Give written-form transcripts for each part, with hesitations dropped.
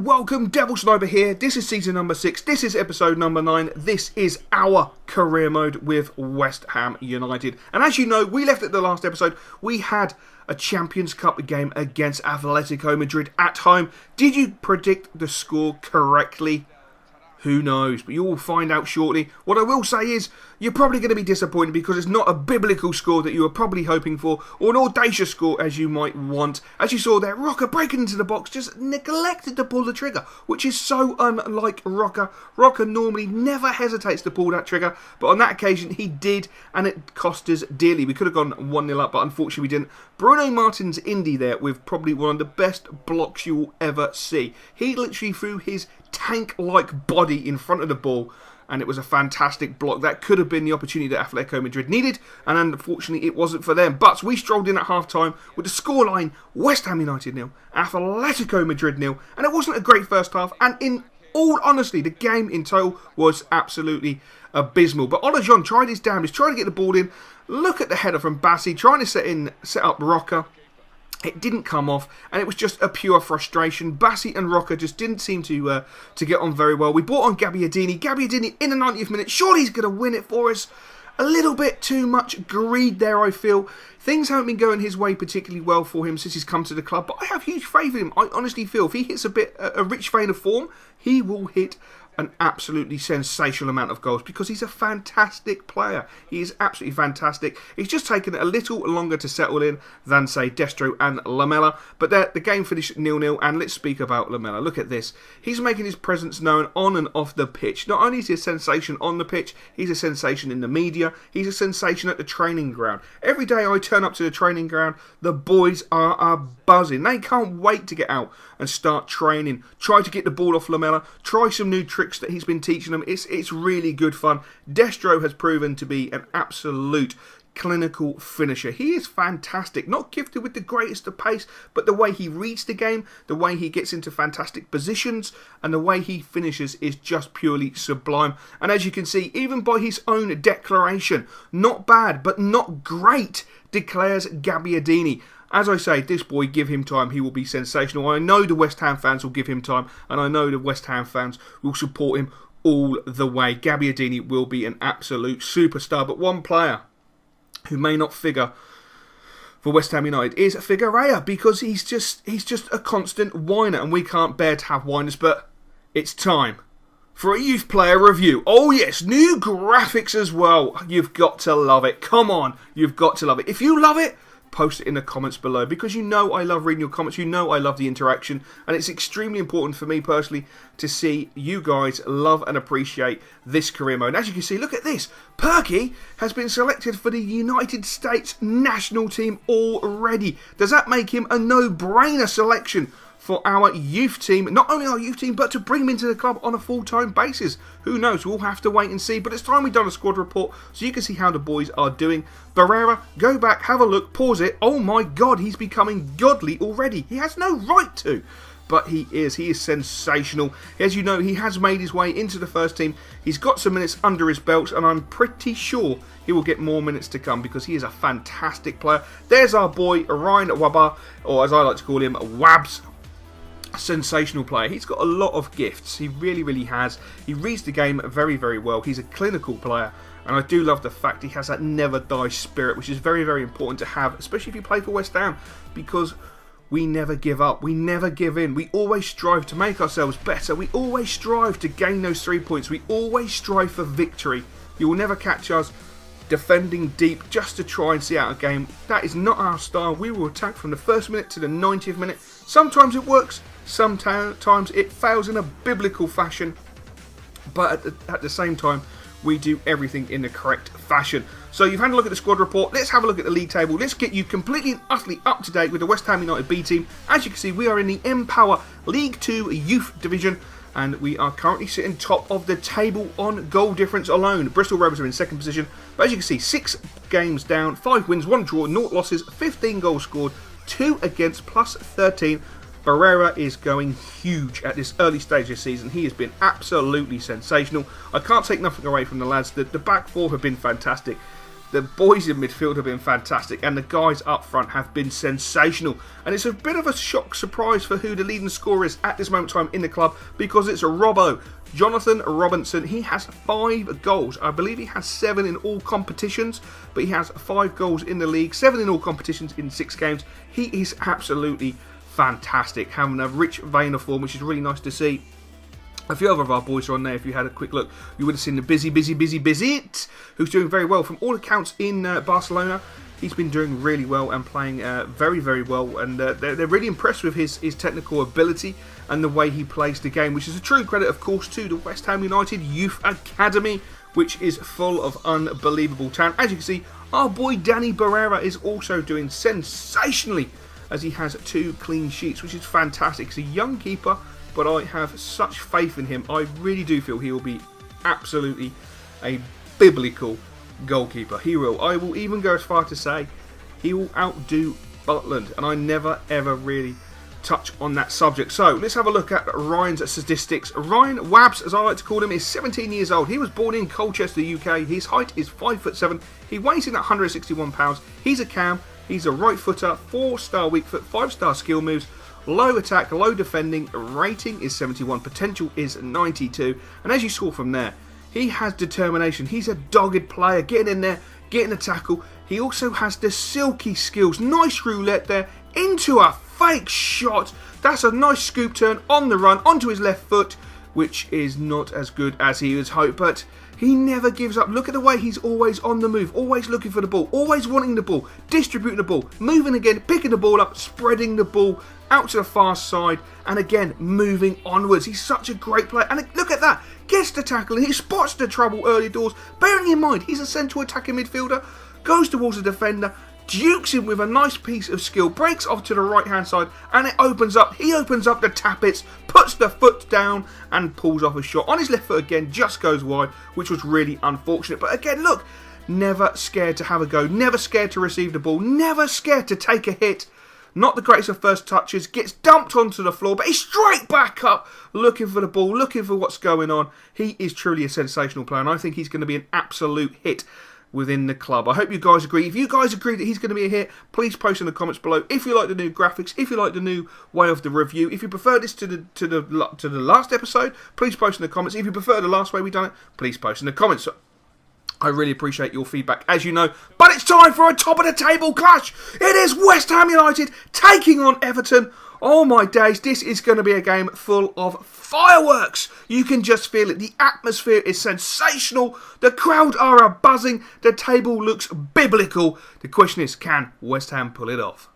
welcome, Devil Sniper here. This is season number 6, this is episode number 9, this is our career mode with West Ham United. And as you know, we left at the last episode, we had a Champions Cup game against Atletico Madrid at home. Did you predict the score correctly? Who knows, but you will find out shortly. What I will say is, you're probably going to be disappointed because it's not a biblical score that you were probably hoping for, or an audacious score as you might want. As you saw there, Rocker breaking into the box just neglected to pull the trigger, which is so unlike Rocker. Rocker normally never hesitates to pull that trigger, but on that occasion he did, and it cost us dearly. We could have gone 1-0 up, but unfortunately we didn't. Bruno Martins Indy there with probably one of the best blocks you will ever see. He literally threw his tank-like body in front of the ball, and it was a fantastic block. That could have been the opportunity that Atletico Madrid needed, and unfortunately it wasn't for them. But we strolled in at half-time with the scoreline West Ham United 0, Atletico Madrid 0, and it wasn't a great first half, and in all honesty, the game in total was absolutely abysmal. But Olajon tried his damnedest, trying to get the ball in. Look at the header from Bassi, trying to set up Rocker. It didn't come off, and it was just a pure frustration. Bassi and Rocker just didn't seem to get on very well. We brought on Gabbiadini. Gabbiadini in the 90th minute. Surely he's going to win it for us. A little bit too much greed there, I feel. Things haven't been going his way particularly well for him since he's come to the club, but I have huge faith in him. I honestly feel if he hits a rich vein of form, he will hit an absolutely sensational amount of goals because he's a fantastic player. He is absolutely fantastic. He's just taken a little longer to settle in than, say, Destro and Lamela, but the game finished 0-0, and let's speak about Lamela. Look at this. He's making his presence known on and off the pitch. Not only is he a sensation on the pitch, he's a sensation in the media, he's a sensation at the training ground. Every day I turn up to the training ground, the boys are buzzing. They can't wait to get out and start training. Try to get the ball off Lamela, try some new tricks that he's been teaching them. It's really good fun. Destro has proven to be an absolute clinical finisher. He is fantastic. Not gifted with the greatest of pace, but the way he reads the game, the way he gets into fantastic positions, and the way he finishes is just purely sublime. And as you can see, even by his own declaration, not bad, but not great, declares Gabbiadini. As I say, this boy, give him time, he will be sensational. I know the West Ham fans will give him time, and I know the West Ham fans will support him all the way. Gabbiadini will be an absolute superstar, but one player who may not figure for West Ham United is Figueroa, because he's just a constant whiner, and we can't bear to have whiners. But it's time for a youth player review. Oh yes, new graphics as well. You've got to love it. Come on, you've got to love it. If you love it, post it in the comments below, because you know I love reading your comments, you know I love the interaction, and it's extremely important for me personally to see you guys love and appreciate this career mode. As you can see, look at this. Perky has been selected for the United States national team already. Does that make him a no-brainer selection for our youth team? Not only our youth team, but to bring him into the club on a full-time basis. Who knows? We'll have to wait and see. But it's time we've done a squad report so you can see how the boys are doing. Barrera, go back, have a look, pause it. Oh my God, he's becoming godly already. He has no right to, but he is. He is sensational. As you know, he has made his way into the first team. He's got some minutes under his belt, and I'm pretty sure he will get more minutes to come because he is a fantastic player. There's our boy, Ryan Waba, or as I like to call him, Wabs. Sensational player. He's got a lot of gifts. He really has. He reads the game very well. He's a clinical player, and I do love the fact he has that never die spirit, which is very important to have, especially if you play for West Ham, because we never give up. We never give in. We always strive to make ourselves better. We always strive to gain those 3 points. We always strive for victory. You will never catch us defending deep just to try and see out a game. That is not our style. We will attack from the first minute to the 90th minute. Sometimes it works, sometimes it fails in a biblical fashion, but at the same time we do everything in the correct fashion. So you've had a look at the squad report. Let's have a look at the league table. Let's get you completely and utterly up to date with the West Ham United B team. As you can see, we are in the Empower League 2 Youth Division, and we are currently sitting top of the table on goal difference alone. Bristol Rovers are in second position, but as you can see, 6 games down, 5 wins, 1 draw, 0 losses, 15 goals scored, 2 against, plus 13. Barrera is going huge at this early stage of the season. He has been absolutely sensational. I can't take nothing away from the lads. The back four have been fantastic. The boys in midfield have been fantastic, and the guys up front have been sensational. And it's a bit of a shock surprise for who the leading scorer is at this moment in time in the club, because it's a Robbo. Jonathan Robinson. He has 5 goals. I believe he has 7 in all competitions, but he has 5 goals in the league, 7 in all competitions in 6 games. He is absolutely fantastic, having a rich vein of form, which is really nice to see. A few other of our boys are on there. If you had a quick look, you would have seen the busy, who's doing very well from all accounts in Barcelona. He's been doing really well and playing very, very well, and they're really impressed with his technical ability and the way he plays the game, which is a true credit, of course, to the West Ham United Youth Academy, which is full of unbelievable talent. As you can see, our boy Danny Barrera is also doing sensationally, as he has 2 clean sheets, which is fantastic. He's a young keeper, but I have such faith in him. I really do feel he will be absolutely a biblical goalkeeper. He will. I will even go as far to say he will outdo Butland, and I never ever really touch on that subject. So let's have a look at Ryan's statistics. Ryan Wabs, as I like to call him, is 17 years old. He was born in Colchester, UK. His height is 5'7". He weighs in at 161 pounds. He's a cam. He's a right footer, 4-star weak foot, 5-star skill moves, low attack, low defending, rating is 71, potential is 92, and as you saw from there, he has determination. He's a dogged player, getting in there, getting a tackle. He also has the silky skills. Nice roulette there, into a fake shot. That's a nice scoop turn on the run, onto his left foot, which is not as good as he was hoped, but he never gives up. Look at the way he's always on the move, always looking for the ball, always wanting the ball, distributing the ball, moving again, picking the ball up, spreading the ball out to the far side, and again, moving onwards. He's such a great player, and look at that, gets the tackle, and he spots the trouble early doors, bearing in mind, he's a central attacking midfielder, goes towards the defender, dukes him with a nice piece of skill, breaks off to the right hand side, and it opens up. He opens up the tappets, puts the foot down, and pulls off a shot on his left foot again, just goes wide, which was really unfortunate. But again, look, never scared to have a go, never scared to receive the ball, never scared to take a hit. Not the greatest of first touches, gets dumped onto the floor, but he's straight back up, looking for the ball, looking for what's going on. He is truly a sensational player, and I think he's going to be an absolute hit within the club. I hope you guys agree. If you guys agree that he's going to be a hit, please post in the comments below. If you like the new graphics, if you like the new way of the review, if you prefer this to the last episode, please post in the comments. If you prefer the last way we've done it, please post in the comments. I really appreciate your feedback, as you know. But it's time for a top of the table clash. It is West Ham United taking on Everton. Oh my days, this is going to be a game full of fireworks. You can just feel it. The atmosphere is sensational. The crowd are a-buzzing. The table looks biblical. The question is, can West Ham pull it off?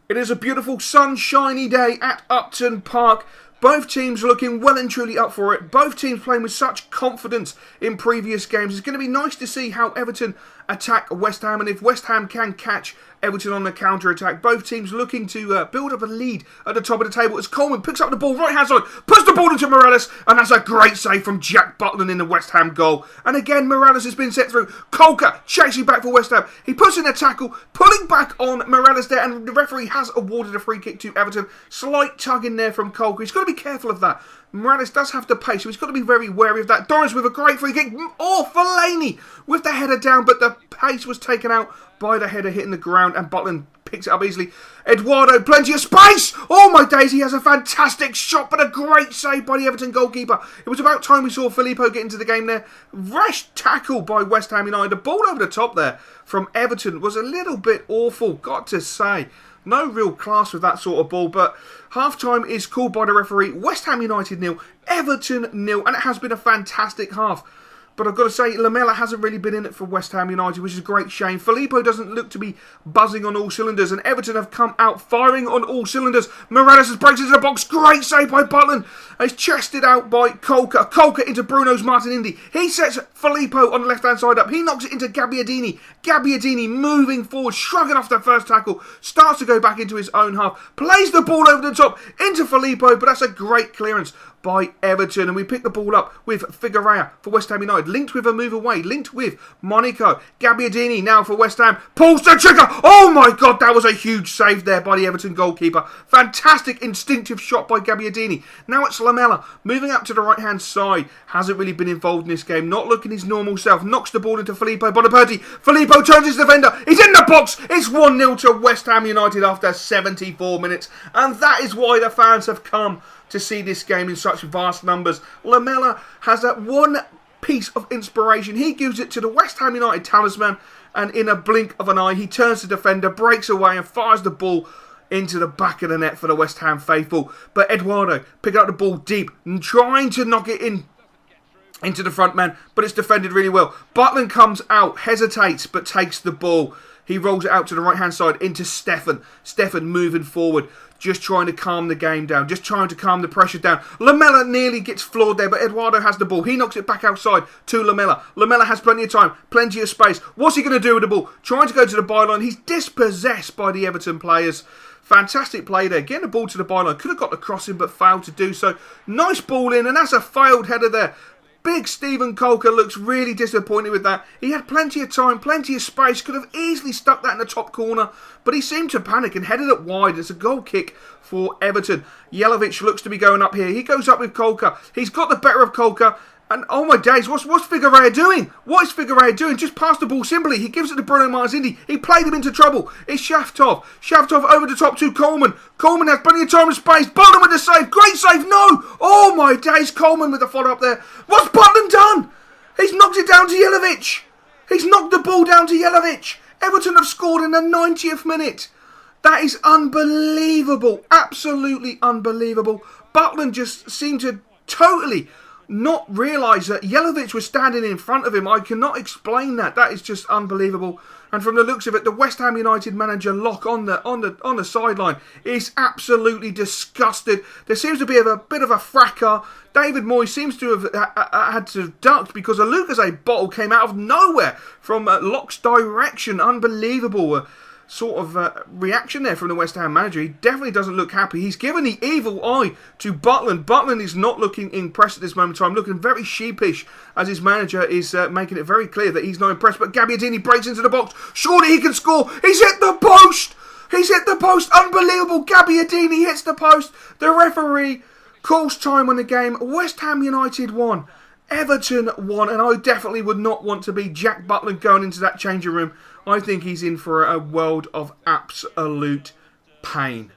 It is a beautiful sunshiny day at Upton Park. Both teams looking well and truly up for it. Both teams playing with such confidence in previous games. It's going to be nice to see how Everton attack West Ham, and if West Ham can catch Everton on the counter-attack. Both teams looking to build up a lead at the top of the table as Coleman picks up the ball right-hand side, puts the ball into Morales, and that's a great save from Jack Butland in the West Ham goal. And again, Morales has been set through. Colker chasing back for West Ham. He puts in a tackle, pulling back on Morales there, and the referee has awarded a free kick to Everton. Slight tug in there from Colker. He's got to be careful of that. Morales does have the pace, so he's got to be very wary of that. Dorrance with a great free kick. Oh, Fellaini with the header down, but the pace was taken out by the header hitting the ground, and Butland picks it up easily. Eduardo, plenty of space! Oh my days, he has a fantastic shot, but a great save by the Everton goalkeeper. It was about time we saw Filippo get into the game there. Rash tackle by West Ham United. The ball over the top there from Everton was a little bit awful, got to say. No real class with that sort of ball, but half-time is called by the referee. West Ham United 0, Everton 0, and it has been a fantastic half. But I've got to say, Lamela hasn't really been in it for West Ham United, which is a great shame. Filippo doesn't look to be buzzing on all cylinders, and Everton have come out firing on all cylinders. Morales has breaks into the box. Great save by Butland. It's chested out by Colker. Colker into Bruno's Martinindi. He sets Filippo on the left-hand side up. He knocks it into Gabbiadini. Gabbiadini moving forward, shrugging off the first tackle. Starts to go back into his own half. Plays the ball over the top into Filippo, but that's a great clearance by Everton. And we pick the ball up with Figueroa for West Ham United. Linked with a move away. Linked with Monaco. Gabbiadini now for West Ham. Pulls the trigger. Oh my God, that was a huge save there by the Everton goalkeeper. Fantastic instinctive shot by Gabbiadini. Now it's Lamela moving up to the right-hand side. Hasn't really been involved in this game. Not looking his normal self. Knocks the ball into Filippo Bonaperti. Filippo turns his defender. He's in the box. It's 1-0 to West Ham United after 74 minutes. And that is why the fans have come to see this game in such vast numbers. Lamela has that one piece of inspiration. He gives it to the West Ham United talisman, and in a blink of an eye, he turns the defender, breaks away and fires the ball into the back of the net for the West Ham faithful. But Eduardo picking up the ball deep and trying to knock it into the front man, but it's defended really well. Butland comes out, hesitates, but takes the ball. He rolls it out to the right-hand side into Stefan. Stefan moving forward, just trying to calm the game down, just trying to calm the pressure down. Lamela nearly gets floored there, but Eduardo has the ball. He knocks it back outside to Lamela. Lamela has plenty of time, plenty of space. What's he going to do with the ball? Trying to go to the byline. He's dispossessed by the Everton players. Fantastic play there. Getting the ball to the byline. Could have got the crossing, but failed to do so. Nice ball in, and that's a failed header there. Big Stephen Colker looks really disappointed with that. He had plenty of time, plenty of space, could have easily stuck that in the top corner, but he seemed to panic and headed it wide. It's a goal kick for Everton. Jelavic looks to be going up here. He goes up with Colker. He's got the better of Colker. And oh my days, what's Figueroa doing? What is Figueroa doing? Just pass the ball simply. He gives it to Bruno Mars Indy. He played him into trouble. It's Shaftov. Shaftov over the top to Coleman. Coleman has plenty of time and space. Butland with the save. Great save. No. Oh my days. Coleman with the follow-up there. What's Butland done? He's knocked it down to Jelavic. He's knocked the ball down to Jelavic. Everton have scored in the 90th minute. That is unbelievable. Absolutely unbelievable. Butland just seemed to totally not realise that Jelavic was standing in front of him. I cannot explain that. That is just unbelievable. And from the looks of it, the West Ham United manager Locke on the sideline is absolutely disgusted. There seems to be a bit of a fracas. David Moyes seems to have had to duck because a Lucozade bottle came out of nowhere from Locke's direction. Unbelievable. Sort of reaction there from the West Ham manager. He definitely doesn't look happy. He's given the evil eye to Butland. Butland is not looking impressed at this moment in time, looking very sheepish as his manager is making it very clear that he's not impressed. But Gabbiadini breaks into the box. Surely he can score. He's hit the post. He's hit the post. Unbelievable. Gabbiadini hits the post. The referee calls time on the game. West Ham United won. Everton won, and I definitely would not want to be Jack Butland going into that changing room. I think he's in for a world of absolute pain.